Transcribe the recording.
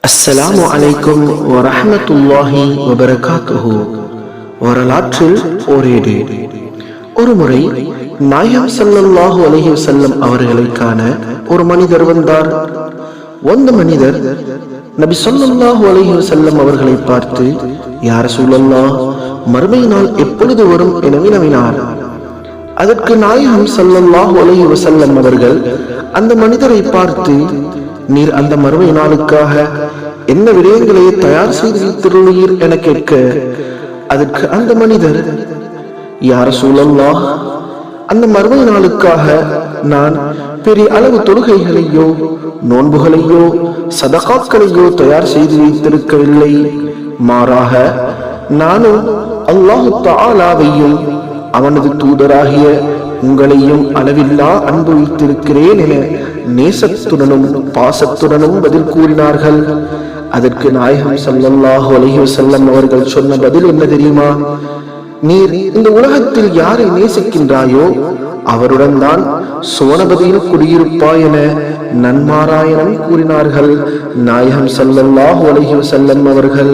அஸ்ஸலாமு அலைக்கும் வரஹ்மத்துல்லாஹி வபரகாத்துஹு. வரலாற்றில் ஓரேடு. ஒருமுறை நாயகம் ஸல்லல்லாஹு அலைஹி வஸல்லம் அவர்களை காண ஒரு மனிதர் வந்தார். அந்த மனிதர் நபி ஸல்லல்லாஹு அலைஹி வஸல்லம் அவர்களை பார்த்து, யா ரசூலல்லாஹ், மறுமை நாள் எப்பொழுது வரும் என வினவினார். அதற்கு நாயகம் ஸல்லல்லாஹு அலைஹி வஸல்லம் அவர்கள் அந்த மனிதரை பார்த்து, நீர் அந்த மறுமை நாளுக்காக என்ன விடயங்களை தயார் செய்து வைத்துள்ளீர் என கேட்க, அதற்கு அந்த மனிதர், யா ரசூலல்லாஹ், அந்த மறுமை நாளுக்காக நான் பெரிய அளவு தொழுகைகளையோ நோன்புகளையோ சதகாக்களையோ தயார் செய்து வைத்திருக்கவில்லை. மாறாக நானும் அல்லாஹு தஆலாவையும் அவனது தூதராகிய உங்களையும் அளவில்லா அன்பு வைத்திருக்கிறேன் என நேசத்துடனும் பாசத்துடனும் பதில் கூறினார்கள். அதற்கு நாயகம் ஸல்லல்லாஹு அலைஹி வஸல்லம் அவர்கள் சொன்ன பதில் என்ன தெரியுமா? நீர் இந்த உலகத்தில் யாரை நேசிக்கின்றாயோ அவருடன் தான் சுவனபதியில் குடியிருப்பாய் என நன்மாராயணம் கூறினார்கள் நாயகம் ஸல்லல்லாஹு அலைஹி வஸல்லம் அவர்கள்.